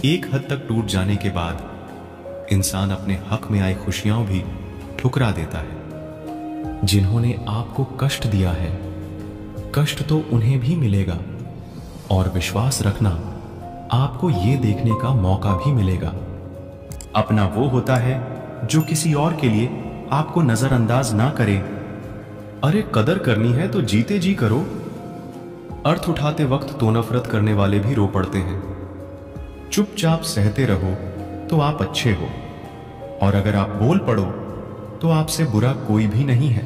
एक हद तक टूट जाने के बाद इंसान अपने हक में आई खुशियां भी ठुकरा देता है। जिन्होंने आपको कष्ट दिया है, कष्ट तो उन्हें भी मिलेगा, और विश्वास रखना, आपको यह देखने का मौका भी मिलेगा। अपना वो होता है जो किसी और के लिए आपको नजरअंदाज ना करे। अरे कदर करनी है तो जीते जी करो। अर्थ उठाते वक्त तो नफरत करने वाले भी रो पड़ते हैं। चुपचाप सहते रहो तो आप अच्छे हो, और अगर आप बोल पड़ो तो आपसे बुरा कोई भी नहीं है।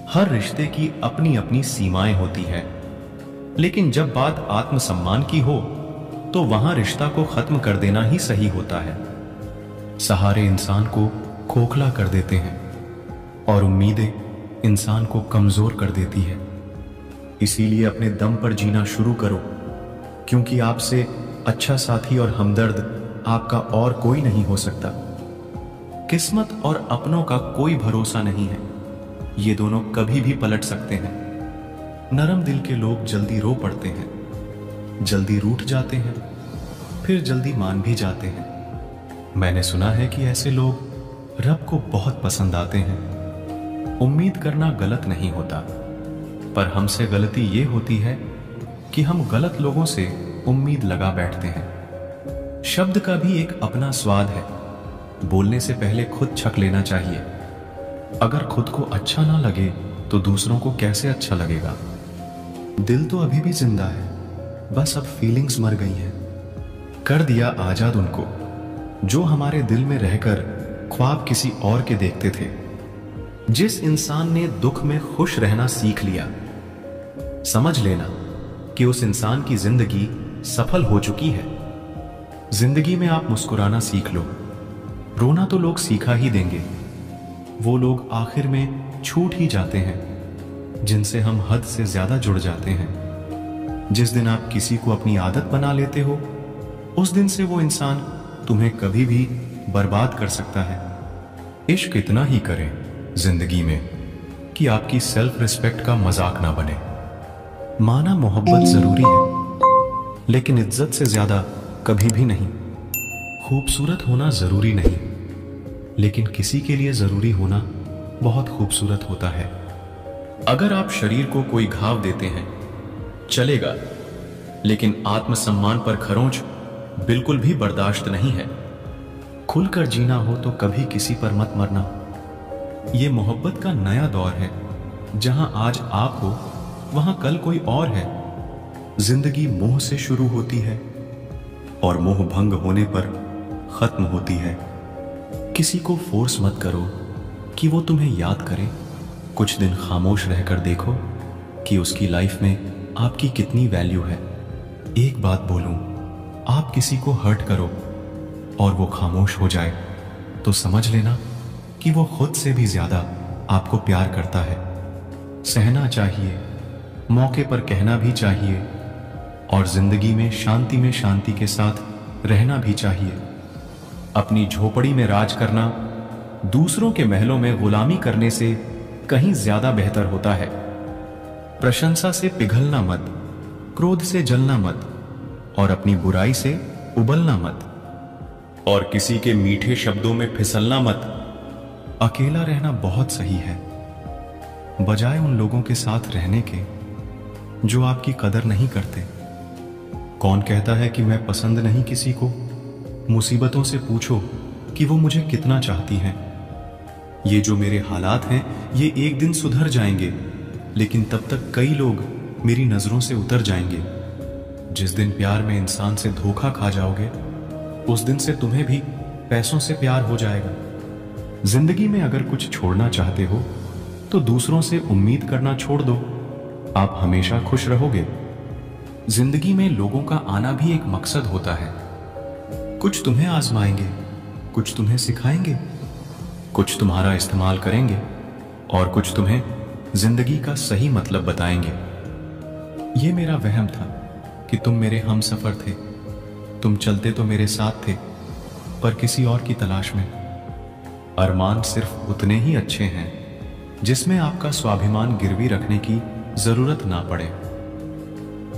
हर रिश्ते की अपनी अपनी सीमाएं होती है, लेकिन जब बात आत्मसम्मान की हो तो वहां रिश्ता को खत्म कर देना ही सही होता है। सहारे इंसान को खोखला कर देते हैं, और उम्मीदें इंसान को कमजोर कर देती है। इसीलिए अपने दम पर जीना शुरू करो, क्योंकि आपसे अच्छा साथी और हमदर्द आपका और कोई नहीं हो सकता। किस्मत और अपनों का कोई भरोसा नहीं है, ये दोनों कभी भी पलट सकते हैं। नरम दिल के लोग जल्दी रो पड़ते हैं, जल्दी रूठ जाते हैं, फिर जल्दी मान भी जाते हैं। मैंने सुना है कि ऐसे लोग रब को बहुत पसंद आते हैं। उम्मीद करना गलत नहीं होता, पर हमसे गलती ये होती है कि हम गलत लोगों से उम्मीद लगा बैठते हैं। शब्द का भी एक अपना स्वाद है। बोलने से पहले खुद छक लेना चाहिए। अगर खुद को अच्छा ना लगे तो दूसरों को कैसे अच्छा लगेगा। दिल तो अभी भी जिंदा है, बस अब फीलिंग्स मर गई हैं। कर दिया आजाद उनको जो हमारे दिल में रहकर ख्वाब किसी और के देखते थे। जिस इंसान ने दुख में खुश रहना सीख लिया, समझ लेना कि उस इंसान की जिंदगी सफल हो चुकी है। जिंदगी में आप मुस्कुराना सीख लो, रोना तो लोग सीखा ही देंगे। वो लोग आखिर में छूट ही जाते हैं जिनसे हम हद से ज्यादा जुड़ जाते हैं। जिस दिन आप किसी को अपनी आदत बना लेते हो, उस दिन से वो इंसान तुम्हें कभी भी बर्बाद कर सकता है। इश्क इतना ही करें जिंदगी में कि आपकी सेल्फ रिस्पेक्ट का मजाक ना बने। माना मोहब्बत जरूरी है, लेकिन इज्जत से ज्यादा कभी भी नहीं। खूबसूरत होना जरूरी नहीं, लेकिन किसी के लिए जरूरी होना बहुत खूबसूरत होता है। अगर आप शरीर को कोई घाव देते हैं चलेगा, लेकिन आत्मसम्मान पर खरोंच बिल्कुल भी बर्दाश्त नहीं है। खुलकर जीना हो तो कभी किसी पर मत मरना। यह मोहब्बत का नया दौर है, जहां आज आप हो वहां कल कोई और है। जिंदगी मोह से शुरू होती है और मोह भंग होने पर खत्म होती है। किसी को फोर्स मत करो कि वो तुम्हें याद करे। कुछ दिन खामोश रहकर देखो कि उसकी लाइफ में आपकी कितनी वैल्यू है। एक बात बोलूं, आप किसी को हर्ट करो और वो खामोश हो जाए तो समझ लेना कि वो खुद से भी ज्यादा आपको प्यार करता है। सहना चाहिए, मौके पर कहना भी चाहिए, और जिंदगी में शांति के साथ रहना भी चाहिए। अपनी झोपड़ी में राज करना दूसरों के महलों में गुलामी करने से कहीं ज्यादा बेहतर होता है। प्रशंसा से पिघलना मत, क्रोध से जलना मत, और अपनी बुराई से उबलना मत, और किसी के मीठे शब्दों में फिसलना मत। अकेला रहना बहुत सही है, बजाय उन लोगों के साथ रहने के जो आपकी कदर नहीं करते। कौन कहता है कि मैं पसंद नहीं किसी को? मुसीबतों से पूछो कि वो मुझे कितना चाहती हैं। ये जो मेरे हालात हैं ये एक दिन सुधर जाएंगे, लेकिन तब तक कई लोग मेरी नजरों से उतर जाएंगे। जिस दिन प्यार में इंसान से धोखा खा जाओगे, उस दिन से तुम्हें भी पैसों से प्यार हो जाएगा। जिंदगी में अगर कुछ छोड़ना चाहते हो तो दूसरों से उम्मीद करना छोड़ दो, आप हमेशा खुश रहोगे। जिंदगी में लोगों का आना भी एक मकसद होता है। कुछ तुम्हें आजमाएंगे, कुछ तुम्हें सिखाएंगे, कुछ तुम्हारा इस्तेमाल करेंगे, और कुछ तुम्हें जिंदगी का सही मतलब बताएंगे। ये मेरा वहम था कि तुम मेरे हम सफर थे। तुम चलते तो मेरे साथ थे, पर किसी और की तलाश में। अरमान सिर्फ उतने ही अच्छे हैं जिसमें आपका स्वाभिमान गिरवी रखने की जरूरत ना पड़े।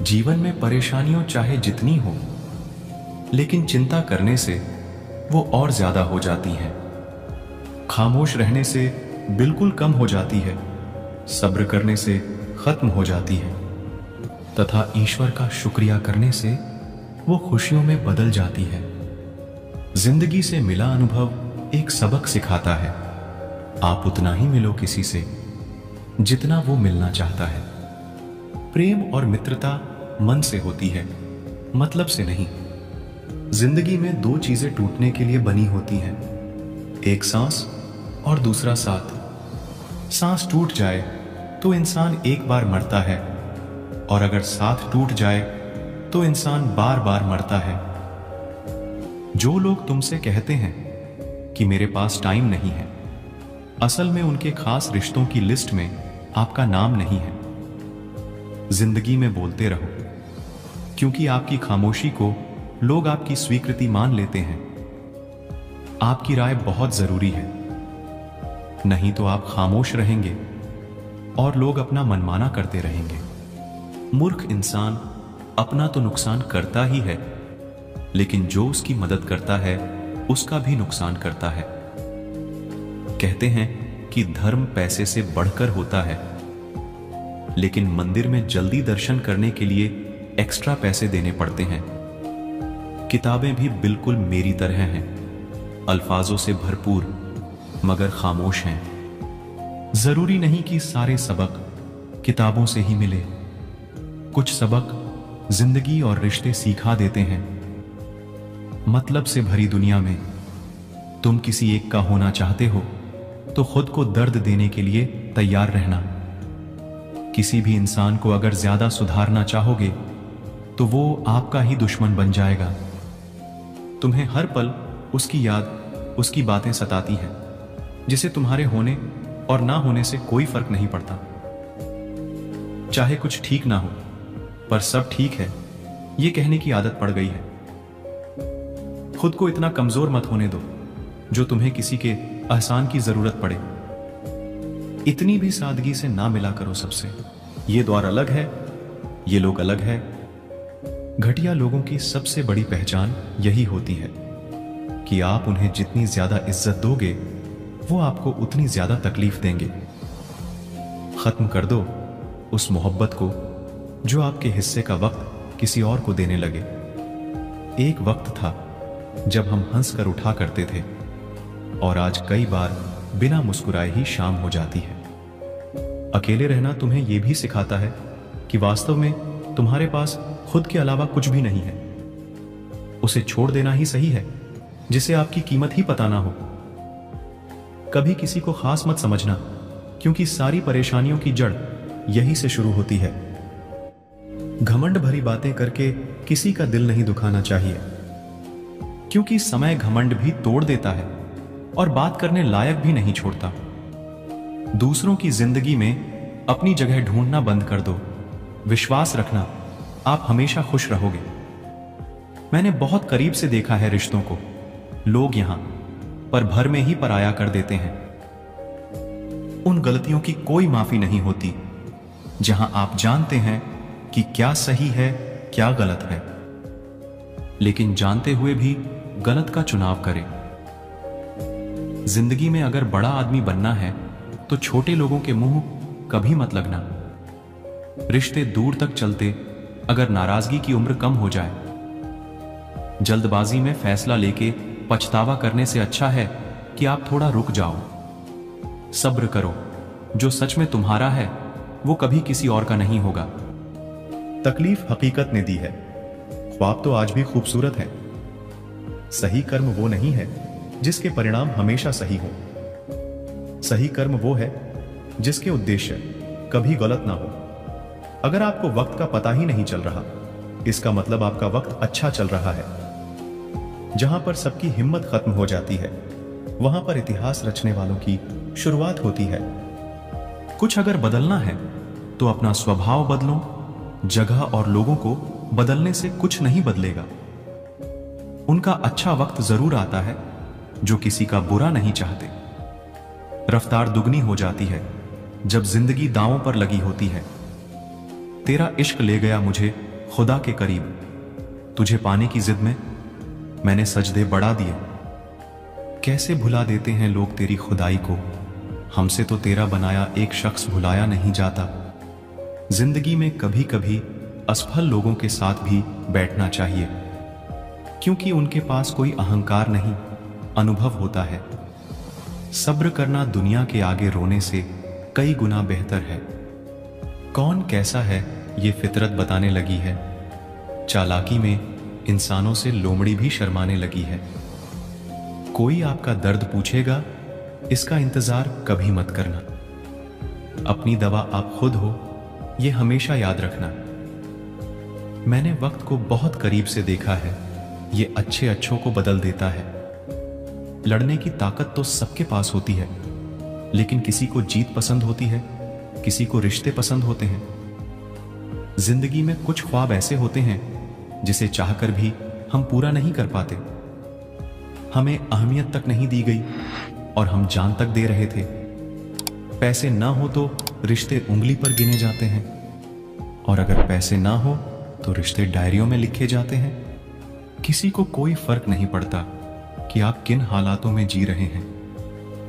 जीवन में परेशानियों चाहे जितनी हो, लेकिन चिंता करने से वो और ज्यादा हो जाती हैं। खामोश रहने से बिल्कुल कम हो जाती है, सब्र करने से खत्म हो जाती है, तथा ईश्वर का शुक्रिया करने से वो खुशियों में बदल जाती है। जिंदगी से मिला अनुभव एक सबक सिखाता है। आप उतना ही मिलो किसी से जितना वो मिलना चाहता है। प्रेम और मित्रता मन से होती है, मतलब से नहीं। जिंदगी में दो चीजें टूटने के लिए बनी होती हैं, एक सांस और दूसरा साथ। सांस टूट जाए तो इंसान एक बार मरता है, और अगर साथ टूट जाए तो इंसान बार बार मरता है। जो लोग तुमसे कहते हैं कि मेरे पास टाइम नहीं है, असल में उनके खास रिश्तों की लिस्ट में आपका नाम नहीं है। जिंदगी में बोलते रहो, क्योंकि आपकी खामोशी को लोग आपकी स्वीकृति मान लेते हैं। आपकी राय बहुत जरूरी है, नहीं तो आप खामोश रहेंगे और लोग अपना मनमाना करते रहेंगे। मूर्ख इंसान अपना तो नुकसान करता ही है, लेकिन जो उसकी मदद करता है उसका भी नुकसान करता है। कहते हैं कि धर्म पैसे से बढ़कर होता है, लेकिन मंदिर में जल्दी दर्शन करने के लिए एक्स्ट्रा पैसे देने पड़ते हैं। किताबें भी बिल्कुल मेरी तरह हैं, अल्फाजों से भरपूर मगर खामोश हैं। जरूरी नहीं कि सारे सबक किताबों से ही मिले। कुछ सबक जिंदगी और रिश्ते सिखा देते हैं। मतलब से भरी दुनिया में तुम किसी एक का होना चाहते हो तो खुद को दर्द देने के लिए तैयार रहना। किसी भी इंसान को अगर ज्यादा सुधारना चाहोगे तो वो आपका ही दुश्मन बन जाएगा। तुम्हें हर पल उसकी याद, उसकी बातें सताती हैं, जिसे तुम्हारे होने और ना होने से कोई फर्क नहीं पड़ता। चाहे कुछ ठीक ना हो, पर सब ठीक है ये कहने की आदत पड़ गई है। खुद को इतना कमजोर मत होने दो जो तुम्हें किसी के एहसान की जरूरत पड़े। इतनी भी सादगी से ना मिला करो सबसे। ये द्वार अलग है, ये लोग अलग है। घटिया लोगों की सबसे बड़ी पहचान यही होती है कि आप उन्हें जितनी ज्यादा इज्जत दोगे वो आपको उतनी ज्यादा तकलीफ देंगे। खत्म कर दो उस मोहब्बत को जो आपके हिस्से का वक्त किसी और को देने लगे। एक वक्त था जब हम हंस कर उठा करते थे, और आज कई बार बिना मुस्कुराए ही शाम हो जाती है। अकेले रहना तुम्हें यह भी सिखाता है कि वास्तव में तुम्हारे पास खुद के अलावा कुछ भी नहीं है। उसे छोड़ देना ही सही है जिसे आपकी कीमत ही पता ना हो। कभी किसी को खास मत समझना, क्योंकि सारी परेशानियों की जड़ यही से शुरू होती है। घमंड भरी बातें करके किसी का दिल नहीं दुखाना चाहिए, क्योंकि समय घमंड भी तोड़ देता है और बात करने लायक भी नहीं छोड़ता। दूसरों की जिंदगी में अपनी जगह ढूंढना बंद कर दो। विश्वास रखना, आप हमेशा खुश रहोगे। मैंने बहुत करीब से देखा है रिश्तों को। लोग यहां पर भर में ही पराया कर देते हैं। उन गलतियों की कोई माफी नहीं होती जहां आप जानते हैं कि क्या सही है क्या गलत है, लेकिन जानते हुए भी गलत का चुनाव करें। जिंदगी में अगर बड़ा आदमी बनना है तो छोटे लोगों के मुंह कभी मत लगना। रिश्ते दूर तक चलते अगर नाराजगी की उम्र कम हो जाए। जल्दबाजी में फैसला लेके पछतावा करने से अच्छा है कि आप थोड़ा रुक जाओ। सब्र करो, जो सच में तुम्हारा है वो कभी किसी और का नहीं होगा। तकलीफ हकीकत ने दी है, ख्वाब तो आज भी खूबसूरत है। सही कर्म वो नहीं है जिसके परिणाम हमेशा सही हो। सही कर्म वो है जिसके उद्देश्य कभी गलत ना हो। अगर आपको वक्त का पता ही नहीं चल रहा, इसका मतलब आपका वक्त अच्छा चल रहा है। जहां पर सबकी हिम्मत खत्म हो जाती है, वहां पर इतिहास रचने वालों की शुरुआत होती है। कुछ अगर बदलना है तो अपना स्वभाव बदलो। जगह और लोगों को बदलने से कुछ नहीं बदलेगा। उनका अच्छा वक्त जरूर आता है जो किसी का बुरा नहीं चाहते। रफ्तार दुगनी हो जाती है जब जिंदगी दांवों पर लगी होती है। तेरा इश्क ले गया मुझे खुदा के करीब, तुझे पाने की जिद में मैंने सजदे बढ़ा दिए। कैसे भुला देते हैं लोग तेरी खुदाई को, हमसे तो तेरा बनाया एक शख्स भुलाया नहीं जाता। जिंदगी में कभी कभी असफल लोगों के साथ भी बैठना चाहिए, क्योंकि उनके पास कोई अहंकार नहीं, अनुभव होता है। सब्र करना दुनिया के आगे रोने से कई गुना बेहतर है। कौन कैसा है ये फितरत बताने लगी है। चालाकी में इंसानों से लोमड़ी भी शर्माने लगी है। कोई आपका दर्द पूछेगा, इसका इंतजार कभी मत करना। अपनी दवा आप खुद हो, ये हमेशा याद रखना। मैंने वक्त को बहुत करीब से देखा है, ये अच्छे अच्छों को बदल देता है। लड़ने की ताकत तो सबके पास होती है, लेकिन किसी को जीत पसंद होती है, किसी को रिश्ते पसंद होते हैं। जिंदगी में कुछ ख्वाब ऐसे होते हैं जिसे चाहकर भी हम पूरा नहीं कर पाते। हमें अहमियत तक नहीं दी गई और हम जान तक दे रहे थे। पैसे ना हो तो रिश्ते उंगली पर गिने जाते हैं, और अगर पैसे ना हो तो रिश्ते डायरियों में लिखे जाते हैं। किसी को कोई फर्क नहीं पड़ता कि आप किन हालातों में जी रहे हैं।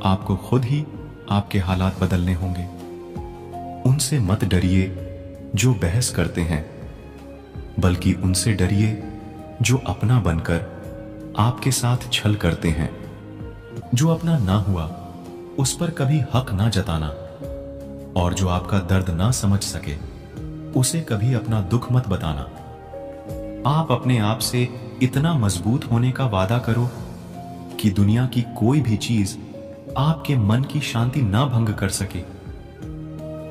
आपको खुद ही आपके हालात बदलने होंगे। उनसे मत डरिए जो बहस करते हैं, बल्कि उनसे डरिए जो अपना बनकर आपके साथ छल करते हैं। जो अपना ना हुआ उस पर कभी हक ना जताना, और जो आपका दर्द ना समझ सके उसे कभी अपना दुख मत बताना। आप अपने आप से इतना मजबूत होने का वादा करो कि दुनिया की कोई भी चीज आपके मन की शांति ना भंग कर सके।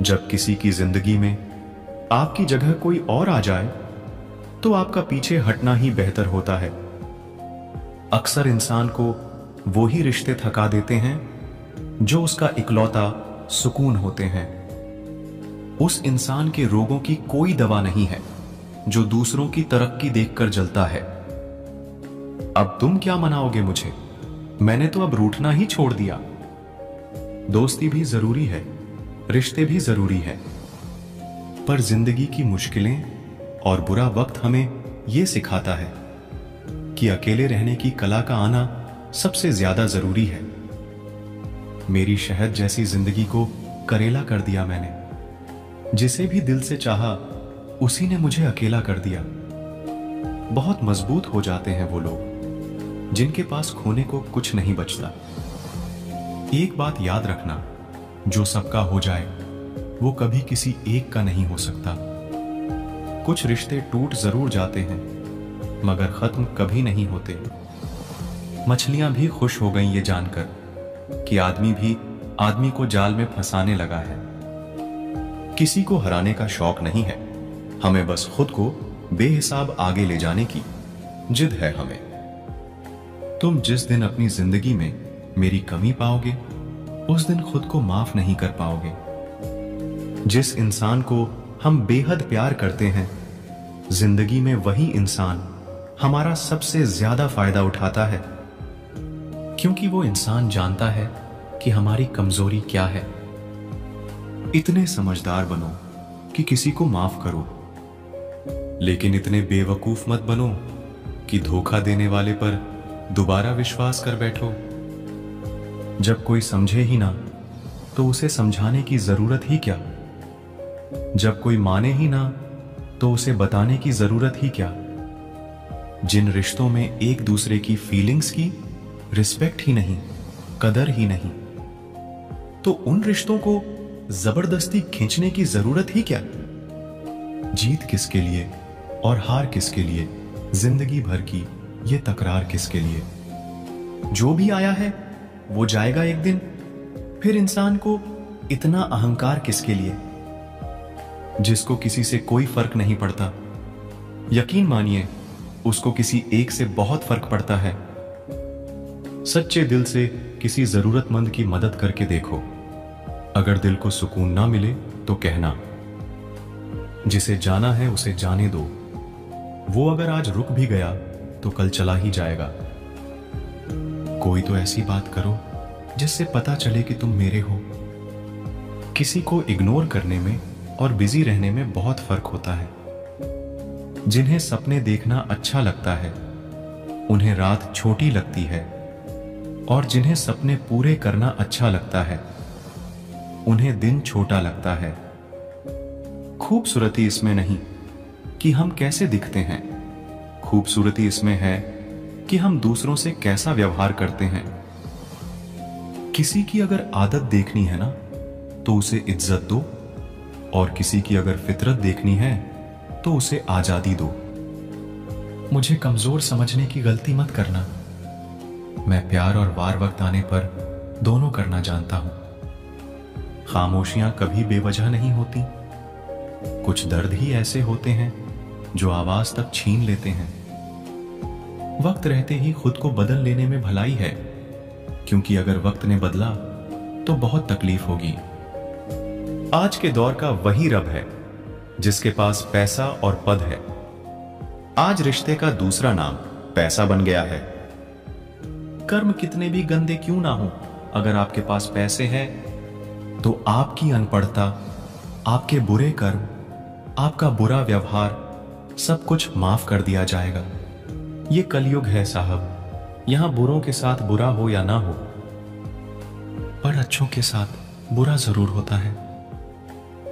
जब किसी की जिंदगी में आपकी जगह कोई और आ जाए तो आपका पीछे हटना ही बेहतर होता है। अक्सर इंसान को वो ही रिश्ते थका देते हैं जो उसका इकलौता सुकून होते हैं। उस इंसान के रोगों की कोई दवा नहीं है जो दूसरों की तरक्की देखकर जलता है। अब तुम क्या मनाओगे मुझे? मैंने तो अब रूठना ही छोड़ दिया। दोस्ती भी जरूरी है, रिश्ते भी जरूरी है, पर जिंदगी की मुश्किलें और बुरा वक्त हमें यह सिखाता है कि अकेले रहने की कला का आना सबसे ज्यादा जरूरी है। मेरी शहद जैसी जिंदगी को करेला कर दिया मैंने। जिसे भी दिल से चाहा उसी ने मुझे अकेला कर दिया। बहुत मजबूत हो जाते हैं वो लोग जिनके पास खोने को कुछ नहीं बचता। एक बात याद रखना, जो सबका हो जाए वो कभी किसी एक का नहीं हो सकता। कुछ रिश्ते टूट जरूर जाते हैं मगर खत्म कभी नहीं होते। मछलियां भी खुश हो गईं ये जानकर कि आदमी भी आदमी को जाल में फंसाने लगा है। किसी को हराने का शौक नहीं है, हमें बस खुद को बेहिसाब आगे ले जाने की जिद है हमें। तुम जिस दिन अपनी जिंदगी में मेरी कमी पाओगे उस दिन खुद को माफ नहीं कर पाओगे। जिस इंसान को हम बेहद प्यार करते हैं, जिंदगी में वही इंसान हमारा सबसे ज्यादा फायदा उठाता है, क्योंकि वो इंसान जानता है कि हमारी कमजोरी क्या है। इतने समझदार बनो कि किसी को माफ करो, लेकिन इतने बेवकूफ मत बनो कि धोखा देने वाले पर दोबारा विश्वास कर बैठो। जब कोई समझे ही ना तो उसे समझाने की जरूरत ही क्या। जब कोई माने ही ना तो उसे बताने की जरूरत ही क्या। जिन रिश्तों में एक दूसरे की फीलिंग्स की रिस्पेक्ट ही नहीं, कदर ही नहीं, तो उन रिश्तों को जबरदस्ती खींचने की जरूरत ही क्या। जीत किसके लिए और हार किसके लिए, जिंदगी भर की ये तकरार किसके लिए। जो भी आया है वो जाएगा एक दिन, फिर इंसान को इतना अहंकार किसके लिए। जिसको किसी से कोई फर्क नहीं पड़ता, यकीन मानिए उसको किसी एक से बहुत फर्क पड़ता है। सच्चे दिल से किसी जरूरतमंद की मदद करके देखो। अगर दिल को सुकून ना मिले तो कहना, जिसे जाना है उसे जाने दो। वो अगर आज रुक भी गया तो कल चला ही जाएगा। कोई तो ऐसी बात करो जिससे पता चले कि तुम मेरे हो। किसी को इग्नोर करने में और बिजी रहने में बहुत फर्क होता है। जिन्हें सपने देखना अच्छा लगता है उन्हें रात छोटी लगती है और जिन्हें सपने पूरे करना अच्छा लगता है उन्हें दिन छोटा लगता है। खूबसूरती इसमें नहीं कि हम कैसे दिखते हैं, खूबसूरती इसमें है कि हम दूसरों से कैसा व्यवहार करते हैं। किसी की अगर आदत देखनी है ना तो उसे इज्जत दो, और किसी की अगर फितरत देखनी है तो उसे आजादी दो। मुझे कमजोर समझने की गलती मत करना। मैं प्यार और वार वक्त आने पर दोनों करना जानता हूं। खामोशियां कभी बेवजह नहीं होती। कुछ दर्द ही ऐसे होते हैं जो आवाज तक छीन लेते हैं। वक्त रहते ही खुद को बदल लेने में भलाई है, क्योंकि अगर वक्त ने बदला तो बहुत तकलीफ होगी। आज के दौर का वही रब है जिसके पास पैसा और पद है। आज रिश्ते का दूसरा नाम पैसा बन गया है। कर्म कितने भी गंदे क्यों ना हो, अगर आपके पास पैसे हैं तो आपकी अनपढ़ता, आपके बुरे कर्म, आपका बुरा व्यवहार सब कुछ माफ कर दिया जाएगा। ये कलयुग है साहब, यहां बुरों के साथ बुरा हो या ना हो, पर अच्छों के साथ बुरा जरूर होता है।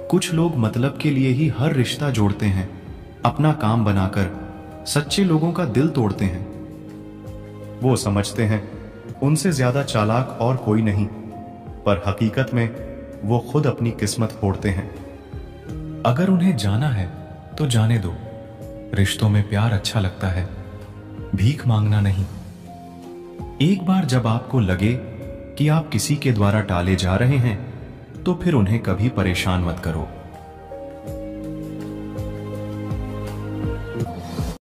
कुछ लोग मतलब के लिए ही हर रिश्ता जोड़ते हैं, अपना काम बनाकर सच्चे लोगों का दिल तोड़ते हैं। वो समझते हैं उनसे ज्यादा चालाक और कोई नहीं, पर हकीकत में वो खुद अपनी किस्मत फोड़ते हैं। अगर उन्हें जाना है तो जाने दो। रिश्तों में प्यार अच्छा लगता है, भीख मांगना नहीं। एक बार जब आपको लगे कि आप किसी के द्वारा टाले जा रहे हैं तो फिर उन्हें कभी परेशान मत करो।